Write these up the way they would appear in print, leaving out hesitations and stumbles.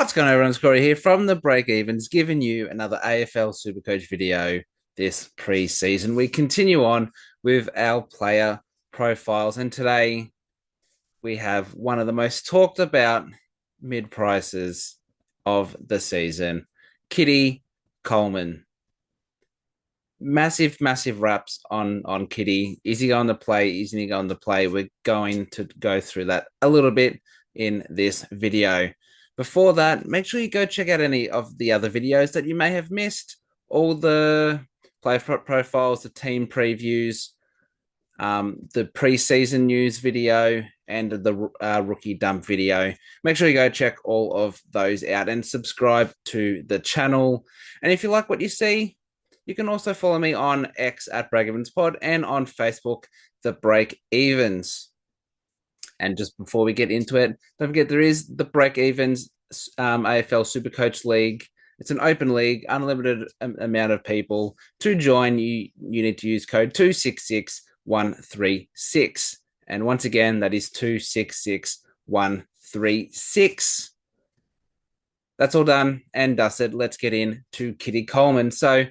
What's going on, everyone? Corey here from the Breakevens, giving you another AFL Supercoach video this pre-season. We continue on with our player profiles, and today we have one of the most talked about mid-prices of the season, Kiddy Coleman. Massive raps on Kiddy. Is he going to play? Isn't he going to play? We're going to go through that a little bit in this video. Before that, make sure you go check out any of the other videos that you may have missed. All the player profiles, the team previews, the preseason news video, and the rookie dump video. Make sure you go check all of those out and subscribe to the channel. And if you like what you see, you can also follow me on X at Breakevens Pod and on Facebook, The Breakevens. And just before we get into it, don't forget there is the Breakevens AFL Supercoach League. It's an open league, unlimited amount of people. To join, you need to use code 266136. And once again, that is 266136. That's all done and dusted. Let's get into Kiddy Coleman. So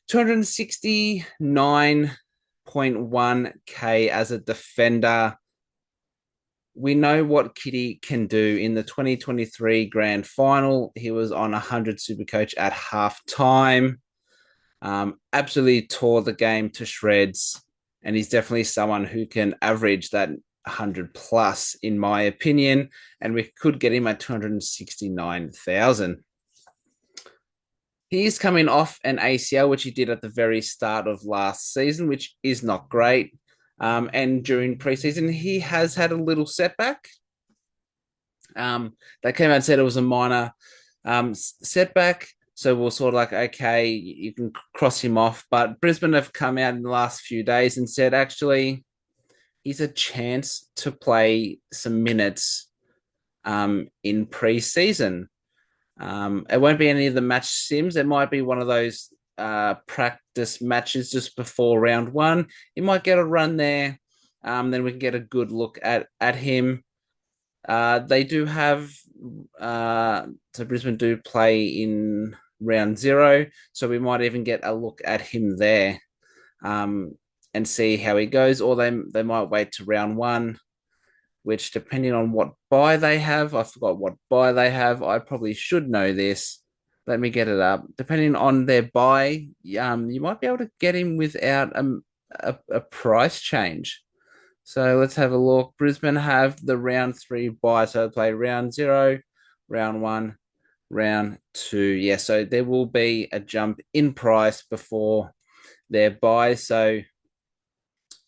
269.1k as a defender. We know what Kiddy can do. In the 2023 grand final, he was on 100 Supercoach at halftime. Absolutely tore the game to shreds, and he's definitely someone who can average that 100 plus, in my opinion, and we could get him at 269,000. He is coming off an ACL, which he did at the very start of last season, which is not great. And during preseason, he has had a little setback. They came out and said it was a minor setback. So we're sort of like, okay, you can cross him off. But Brisbane have come out in the last few days and said, actually, he's a chance to play some minutes in preseason. It won't be any of the match sims. It might be one of those practice matches just before round one. He might get a run there. Then we can get a good look at him. They do have so Brisbane do play in round 0, so we might even get a look at him there and see how he goes, or they might wait to round 1, which, depending on what bye they have, I forgot what bye they have. I probably should know this. Let me get it up. Depending on their bye, you might be able to get him without a price change. So let's have a look. Brisbane have the round 3 bye, so they play round 0, round 1, round 2. Yeah, so there will be a jump in price before their bye. So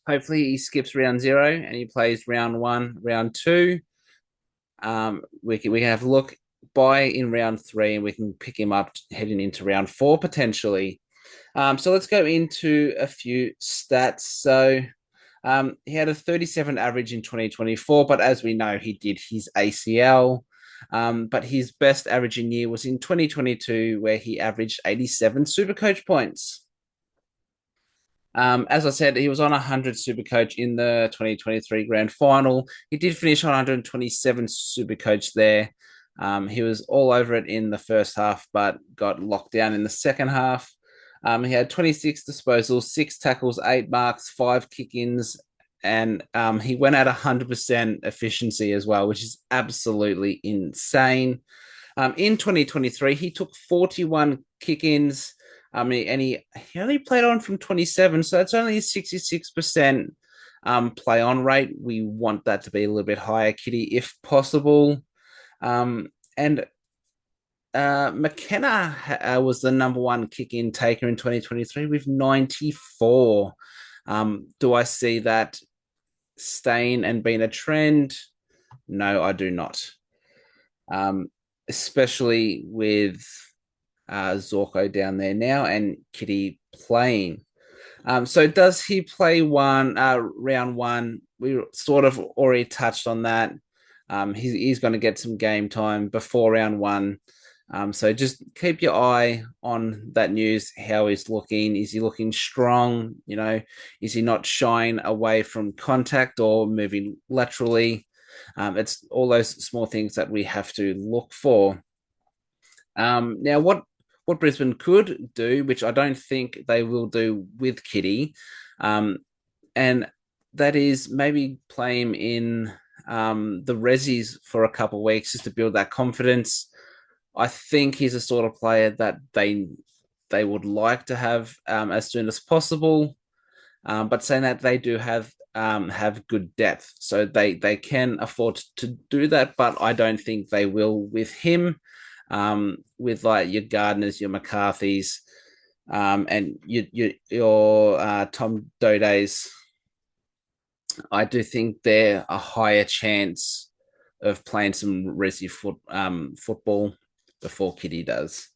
hopefully he skips round 0 and he plays round 1, round 2. We can have a look by in round 3, and we can pick him up heading into round 4 potentially. So let's go into a few stats. So he had a 37 average in 2024, but as we know, he did his ACL. But his best averaging year was in 2022, where he averaged 87 Supercoach points. As I said, he was on 100 Supercoach in the 2023 grand final. He did finish on 127 Supercoach there. He was all over it in the first half, but got locked down in the second half. He had 26 disposals, 6 tackles, 8 marks, 5 kick-ins, and he went at 100% efficiency as well, which is absolutely insane. In 2023, he took 41 kick-ins, and he only played on from 27, so that's only a 66% play on rate. We want that to be a little bit higher, Kiddy, if possible. And McKenna was the number 1 kick-in taker in 2023 with 94. Do I see that staying and being a trend? No, I do not. Especially with Zorko down there now and Kiddy playing. So does he play round 1? We sort of already touched on that. He's going to get some game time before round 1. So just keep your eye on that news, how he's looking. Is he looking strong? Is he not shying away from contact or moving laterally? It's all those small things that we have to look for. Now, what Brisbane could do, which I don't think they will do with Kiddy, and that is maybe play him in the resis for a couple of weeks just to build that confidence. I think he's a sort of player that they would like to have as soon as possible. But saying that, they do have good depth, so they can afford to do that. But I don't think they will with him. With like your Gardners, your McCarthy's, and your Tom Dodays, I do think they're a higher chance of playing some resi football before Kiddy does.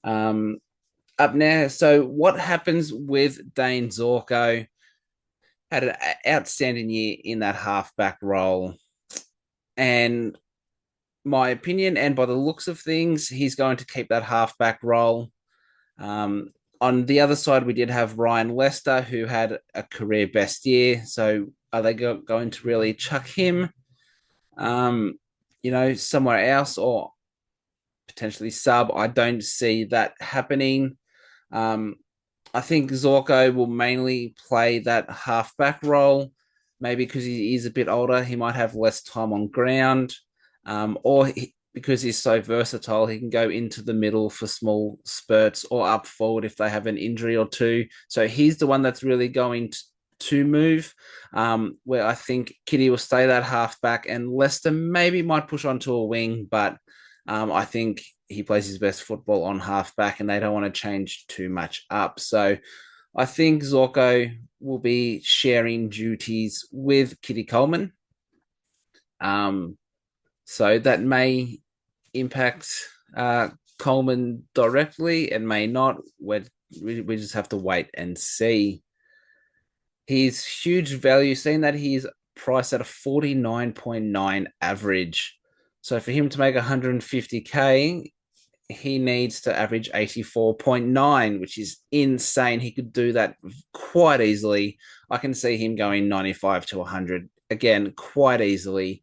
Um, Up now, so what happens with Dane Zorko? Had an outstanding year in that halfback role. And my opinion, and by the looks of things, he's going to keep that halfback role. On the other side, we did have Ryan Lester, who had a career best year. So are they going to really chuck him, somewhere else or potentially sub? I don't see that happening. Um, I think Zorko will mainly play that halfback role, maybe because he is a bit older. He might have less time on ground, because he's so versatile, he can go into the middle for small spurts or up forward if they have an injury or two. So he's the one that's really going to move, where I think Kiddy will stay that halfback and Leicester maybe might push onto a wing, but I think he plays his best football on halfback and they don't want to change too much up. So I think Zorko will be sharing duties with Kiddy Coleman. So that may impact Coleman directly and may not. We just have to wait and see. His huge value, seeing that he's priced at a 49.9 average. So for him to make 150K, he needs to average 84.9, which is insane. He could do that quite easily. I can see him going 95 to 100 again quite easily.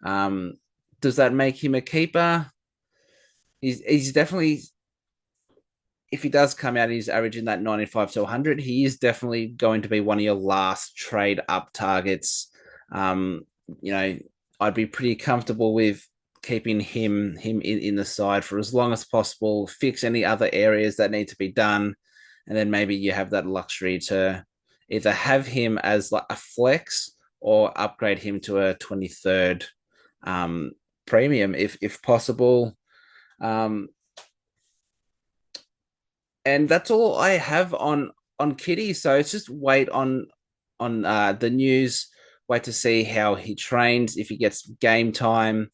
Does that make him a keeper? He's definitely, if he does come out, he's averaging that 95 to 100. He is definitely going to be one of your last trade up targets. I'd be pretty comfortable with keeping him in the side for as long as possible, fix any other areas that need to be done, and then maybe you have that luxury to either have him as like a flex or upgrade him to a 23rd premium if possible. And that's all I have on Kiddy. So it's just wait on the news, wait to see how he trains, if he gets game time.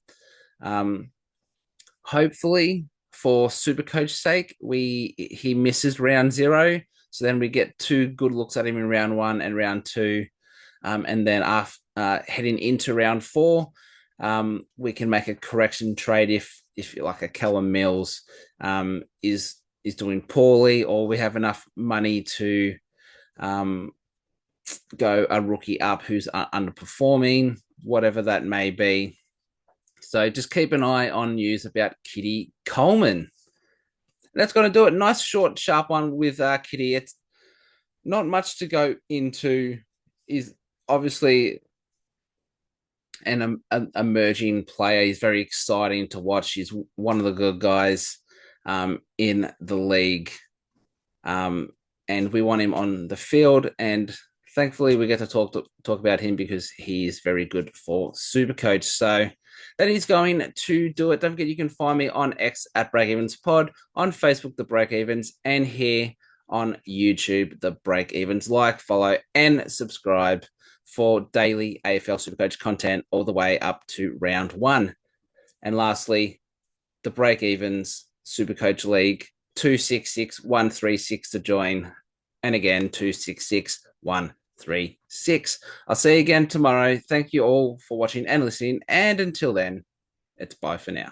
Hopefully, for Supercoach's sake, he misses round 0, so then we get 2 good looks at him in round 1 and round 2, and then after heading into round 4, we can make a correction trade if like a Callum Mills is doing poorly, or we have enough money to go a rookie up who's underperforming, whatever that may be. So just keep an eye on news about Kiddy Coleman. That's going to do it. Nice, short, sharp one with Kiddy. It's not much to go into. Is obviously an emerging player. He's very exciting to watch. He's one of the good guys in the league. And we want him on the field. And thankfully, we get to talk about him because he is very good for Supercoach. So that is going to do it. Don't forget, you can find me on X at Breakevens Pod, on Facebook, The Breakevens, and here on YouTube, The Breakevens. Like, follow, and subscribe for daily AFL Supercoach content all the way up to round 1. And lastly, The Breakevens Supercoach League, 266-136 to join. And again, 266-136. I'll see you again tomorrow. Thank you all for watching and listening. And until then, it's bye for now.